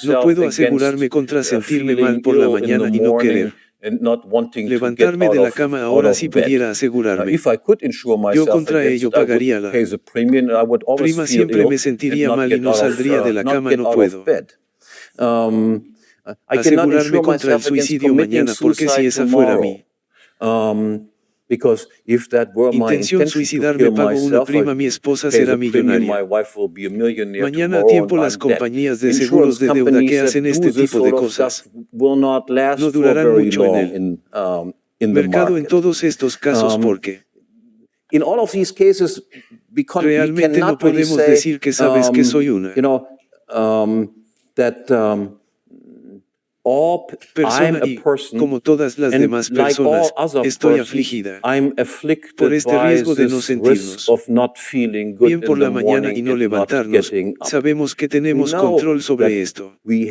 no puedo asegurarme contra sentirme mal por la mañana y no querer levantarme de la cama ahora si pudiera asegurarme. Yo contra ello pagaría la prima, siempre me sentiría mal y no saldría de la cama, no puedo asegurarme contra el suicidio mañana porque si esa fuera mi intención suicidarme, pago una prima, mi esposa será millonaria. Mañana a tiempo las compañías de seguros de deuda que hacen este tipo de cosas no durarán mucho en el mercado en todos estos casos porque realmente no podemos decir que sabes que soy una persona y, como todas las demás personas, estoy afligida por este riesgo de no sentirnos bien por la mañana y no levantarnos. Sabemos que tenemos control sobre esto. Y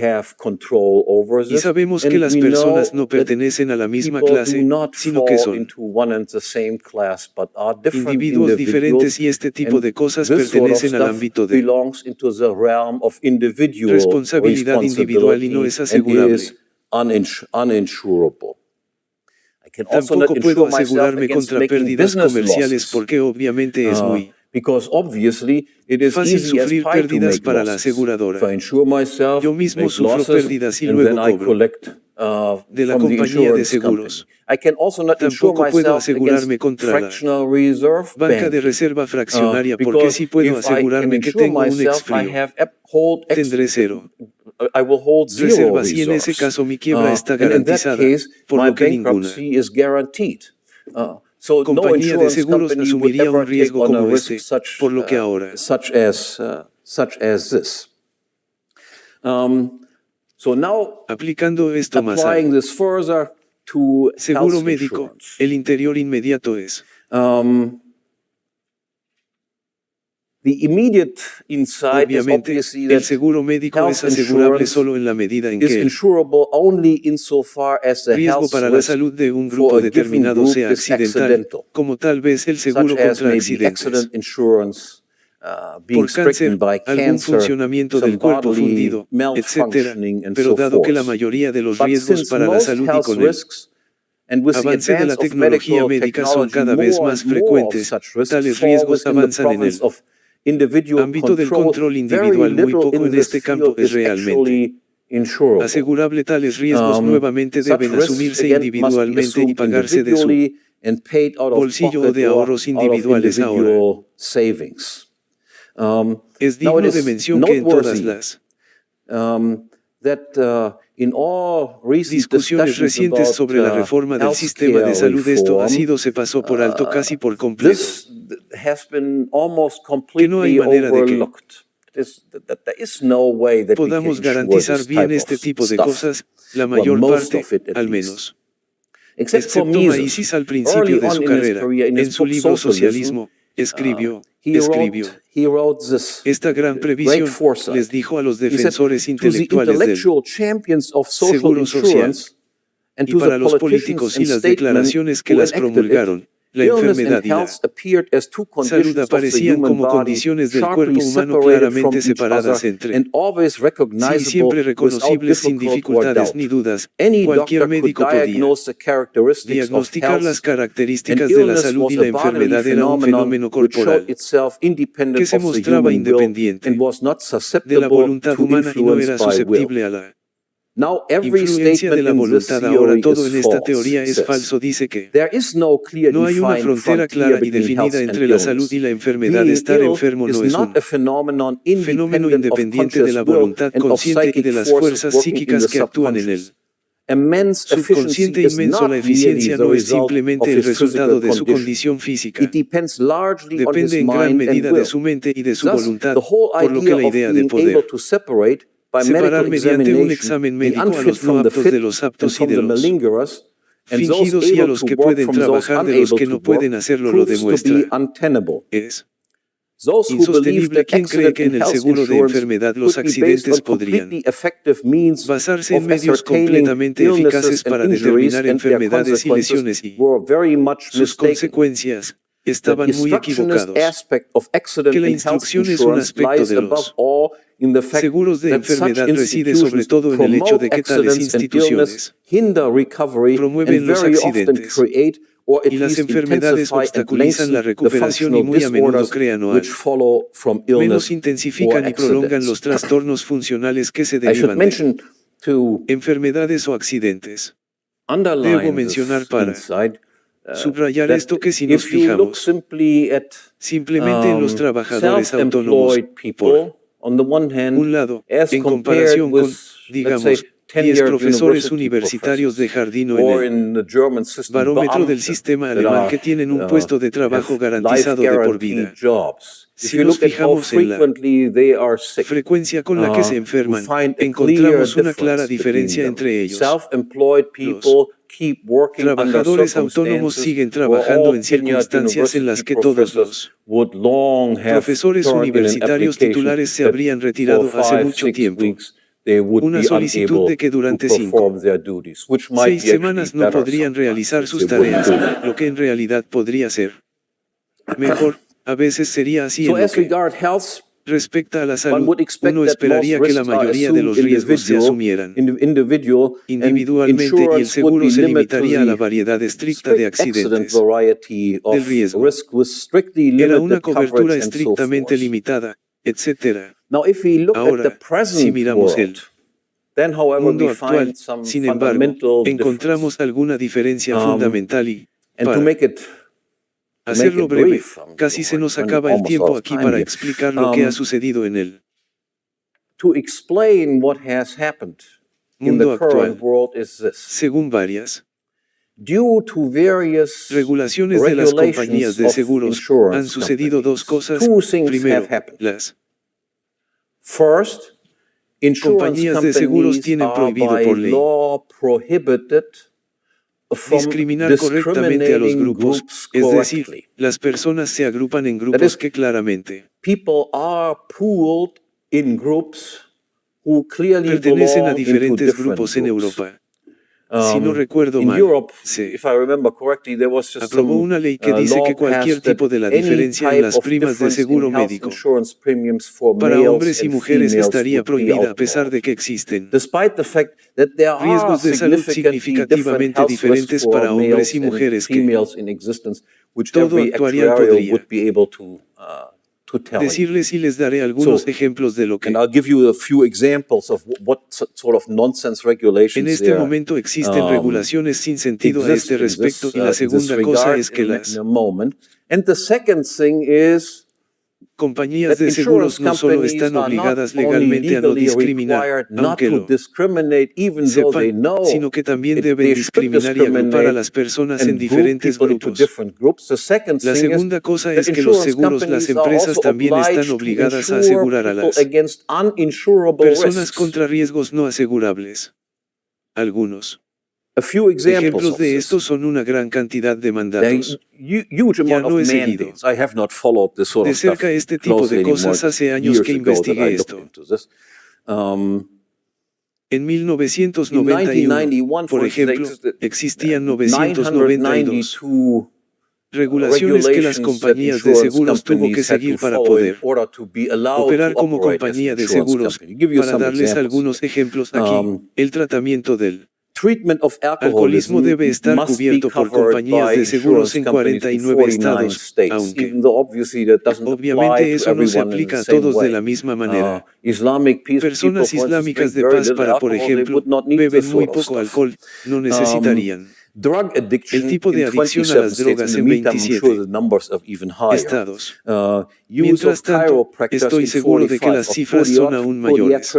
sabemos que las personas no pertenecen a la misma clase, sino que son individuos diferentes y este tipo de cosas pertenecen al ámbito de responsabilidad individual y no es asegurable. Tampoco puedo asegurarme contra pérdidas comerciales porque obviamente es muy fácil sufrir pérdidas para la aseguradora. Yo mismo sufro pérdidas y luego cobro de la compañía de seguros. Tampoco puedo asegurarme contra la banca de reserva fraccionaria porque sí puedo asegurarme que tengo un exfrío. Tendré cero reservas y en ese caso mi quiebra está garantizada, por lo que ninguna compañía de seguros asumiría un riesgo como este, por lo que ahora. Aplicando esto más al seguro médico, el interior inmediato es. Obviamente, el seguro médico es asegurable solo en la medida en que el riesgo para la salud de un grupo determinado sea accidental, como tal vez el seguro contra accidentes. Por cáncer, algún funcionamiento del cuerpo fundido, etc. Pero dado que la mayoría de los riesgos para la salud y con el avance de la tecnología médica son cada vez más frecuentes, tales riesgos avanzan en el ámbito del control individual. Muy poco en este campo es realmente asegurable. Tales riesgos nuevamente deben asumirse individualmente y pagarse de su bolsillo o de ahorros individuales ahora. Es digno de mención que en todas las discusiones recientes sobre la reforma del sistema de salud esto se pasó por alto casi por completo. Que no hay manera de que podamos garantizar bien este tipo de cosas, la mayor parte, al menos. Excepto Mises al principio de su carrera, en su libro Socialismo, escribió, esta gran previsión, les dijo a los defensores intelectuales del seguro social, y para los políticos y las declaraciones que las promulgaron, la enfermedad y la salud aparecían como condiciones del cuerpo humano claramente separadas entre sí, siempre reconocibles sin dificultades ni dudas. Cualquier médico podía diagnosticar las características de la salud y la enfermedad era un fenómeno corporal que se mostraba independiente de la voluntad humana y no era susceptible a la influencia de la voluntad. Ahora todo en esta teoría es falso. Dice que no hay una frontera clara y definida entre la salud y la enfermedad. Estar enfermo no es un fenómeno independiente de la voluntad consciente y de las fuerzas psíquicas que actúan en él. Subconsciente inmenso. La eficiencia no es simplemente el resultado de su condición física. Depende en gran medida de su mente y de su voluntad, por lo que la idea de poder separar mediante un examen médico a los no aptos de los aptos y de los fingidos y a los que pueden trabajar de los que no pueden hacerlo lo demuestra. Es insostenible. ¿Quién cree que en el seguro de enfermedad los accidentes podrían basarse en medios completamente eficaces para determinar enfermedades y lesiones y sus consecuencias? Estaban muy equivocados. Que la instrucción es un aspecto de los seguros de enfermedad reside sobre todo en el hecho de que tales instituciones promueven los accidentes y las enfermedades obstaculizan la recuperación y muy a menudo crean o al menos intensifican y prolongan los trastornos funcionales que se derivan de enfermedades o accidentes. Debo mencionar para subrayar esto que si nos fijamos simplemente en los trabajadores autónomos, por un lado, en comparación con, digamos, 10 profesores universitarios de jardín o en el barómetro del sistema alemán que tienen un puesto de trabajo garantizado de por vida. Si nos fijamos en la frecuencia con la que se enferman, encontramos una clara diferencia entre ellos. Los trabajadores autónomos siguen trabajando en circunstancias en las que todos los profesores universitarios titulares se habrían retirado hace mucho tiempo. Una solicitud de que durante 6 semanas no podrían realizar sus tareas, lo que en realidad podría ser mejor. A veces sería así. En lo que respecta a la salud, uno esperaría que la mayoría de los riesgos se asumieran individualmente y el seguro se limitaría a la variedad estricta de accidentes del riesgo. Era una cobertura estrictamente limitada, etc. Ahora, si miramos el mundo actual, sin embargo, encontramos alguna diferencia fundamental y, para hacerlo breve, casi se nos acaba el tiempo aquí para explicar lo que ha sucedido en el mundo actual, según varias due to various regulaciones de las compañías de seguros han sucedido dos cosas. Primero, las compañías de seguros tienen prohibido por ley discriminar correctamente a los grupos, es decir, las personas se agrupan en grupos que claramente pertenecen a diferentes grupos en Europa. Si no recuerdo mal, se aprobó una ley que dice que cualquier tipo de la diferencia en las primas de seguro médico para hombres y mujeres estaría prohibida a pesar de que existen riesgos de salud significativamente diferentes para hombres y mujeres que todo actuarial podría decirles y les daré algunos ejemplos de lo que en este momento existen regulaciones sin sentido a este respecto y la segunda cosa es que las compañías de seguros no solo están obligadas legalmente a no discriminar, aunque lo sepan, sino que también deben discriminar y agrupar a las personas en diferentes grupos. La segunda cosa es que los seguros, las empresas también están obligadas a asegurar a las personas contra riesgos no asegurables. Algunos ejemplos de esto son una gran cantidad de mandatos. Ya no he seguido de cerca este tipo de cosas hace años que investigué esto. En 1991, por ejemplo, existían 992 regulaciones que las compañías de seguros tuvo que seguir para poder operar como compañía de seguros. Para darles algunos ejemplos aquí, el tratamiento del alcoholismo debe estar cubierto por compañías de seguros en 49 estados, aunque obviamente eso no se aplica a todos de la misma manera. Personas islámicas de paz por ejemplo, beben muy poco alcohol, no necesitarían el tipo de adicción a las drogas en 27 estados. Mientras tanto, estoy seguro de que las cifras son aún mayores.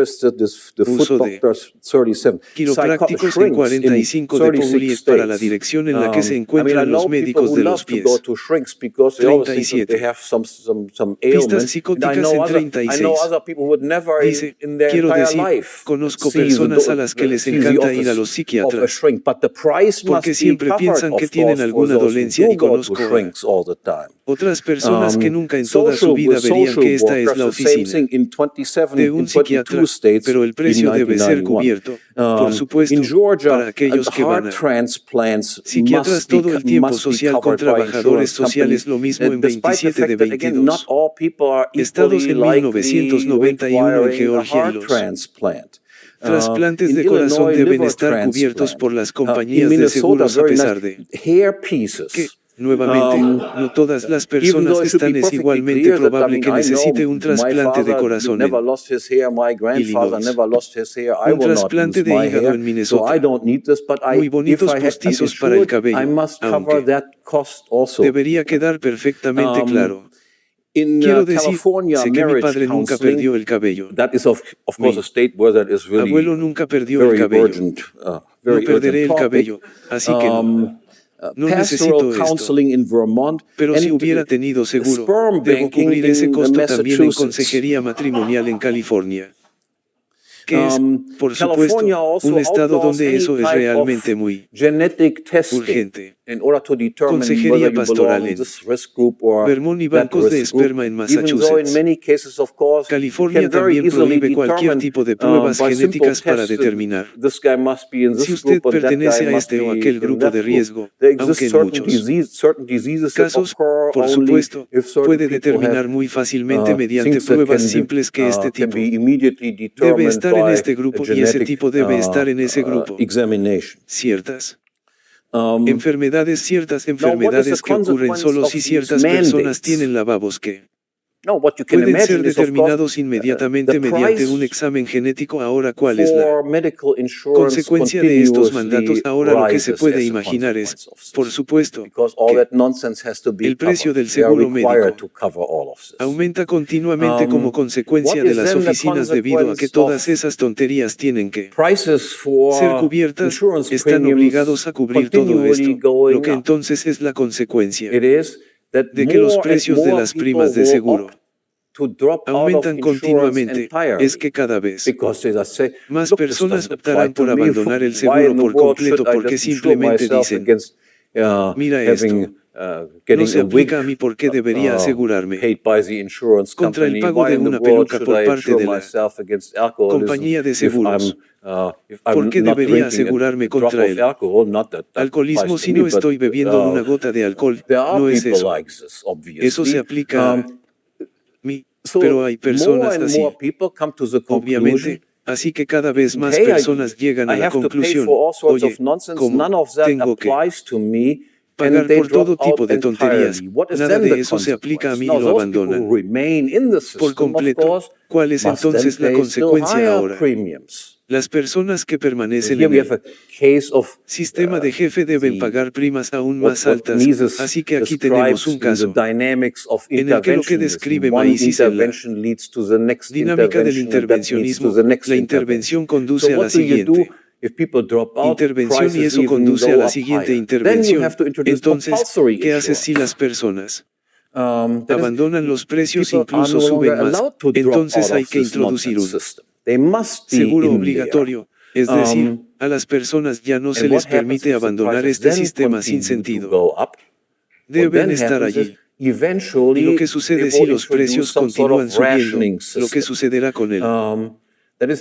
Uso de quiroprácticos en 45 de Publius para la dirección en la que se encuentran los médicos de los pies. 37. Pistas psicóticas en 36. Dice, quiero decir, conozco personas a las que les encanta ir a los psiquiatras porque siempre piensan que tienen alguna dolencia y conozco otras personas que nunca en toda su vida verían que esta es la oficina de un psiquiatra, pero el precio debe ser cubierto, por supuesto, para aquellos que van a psiquiatras todo el tiempo social con trabajadores sociales, lo mismo en 27 de 22 estados en 1991 en Georgia y los trasplantes de corazón deben estar cubiertos por las compañías de seguros a pesar de que, nuevamente, no todas las personas están. Es igualmente probable que necesite un trasplante de corazón en Illinois, un trasplante de hígado en Minnesota, muy bonitos postizos para el cabello, aunque debería quedar perfectamente claro. Quiero decir, sé que mi padre nunca perdió el cabello. Mi abuelo nunca perdió el cabello. No perderé el cabello, así que no necesito esto. Pero si hubiera tenido seguro, debo cubrir ese costo también en consejería matrimonial en California, que es, por supuesto, un estado donde eso es realmente muy urgente. Consejería pastoral en Vermont y bancos de esperma en Massachusetts. California también prohíbe cualquier tipo de pruebas genéticas para determinar si usted pertenece a este o aquel grupo de riesgo, aunque en muchos casos, por supuesto, puede determinar muy fácilmente mediante pruebas simples que este tipo debe estar en este grupo y ese tipo debe estar en ese grupo. Ciertas enfermedades que ocurren solo si ciertas personas tienen lavabos que pueden ser determinados inmediatamente mediante un examen genético. Ahora, ¿cuál es la consecuencia de estos mandatos? Ahora lo que se puede imaginar es, por supuesto, que el precio del seguro médico aumenta continuamente como consecuencia de las oficinas debido a que todas esas tonterías tienen que ser cubiertas, están obligados a cubrir todo esto, lo que entonces es la consecuencia de que los precios de las primas de seguro aumentan continuamente, es que cada vez más personas optarán por abandonar el seguro por completo porque simplemente dicen, mira esto, no se aplica a mí, ¿por qué debería asegurarme contra el pago de una peluca por parte de la compañía de seguros? ¿Por qué debería asegurarme contra el alcoholismo si no estoy bebiendo una gota de alcohol? No es eso. Eso se aplica a mí, pero hay personas así. Obviamente, así que cada vez más personas llegan a la conclusión, oye, ¿cómo tengo que pagar por todo tipo de tonterías? Nada de eso se aplica a mí, y lo abandonan por completo. ¿Cuál es entonces la consecuencia ahora? Las personas que permanecen en el sistema de jefe deben pagar primas aún más altas, así que aquí tenemos un caso en el que lo que describe Maíz es la dinámica del intervencionismo. La intervención conduce a la siguiente intervención y eso conduce a la siguiente intervención. Entonces, ¿qué haces si las personas abandonan los precios, incluso suben más? Entonces hay que introducir un seguro obligatorio, es decir, a las personas ya no se les permite abandonar este sistema sin sentido. Deben estar allí. Y lo que sucede si los precios continúan subiendo, lo que sucederá con el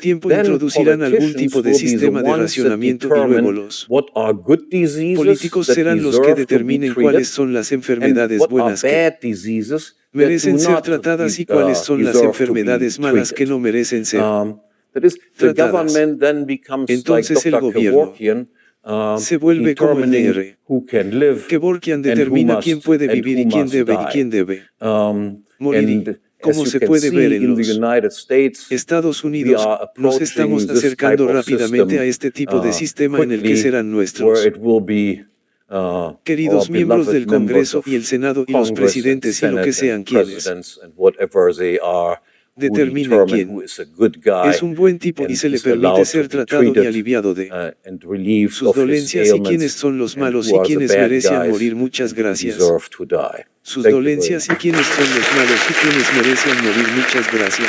tiempo introducirán algún tipo de sistema de racionamiento y luego los políticos serán los que determinen cuáles son las enfermedades buenas que merecen ser tratadas y cuáles son las enfermedades malas que no merecen ser tratadas. Entonces el gobierno se vuelve como el DR, que Borkian determina quién puede vivir y quién debe morir. Como se puede ver en los Estados Unidos, nos estamos acercando rápidamente a este tipo de sistema en el que serán nuestros queridos miembros del Congreso y el Senado y los presidentes y lo que sean quienes determinen quién es un buen tipo y se le permite ser tratado y aliviado de sus dolencias y quiénes son los malos y quienes merecen morir. Muchas gracias. Sus dolencias y quiénes son los malos y quienes merecen morir. Muchas gracias.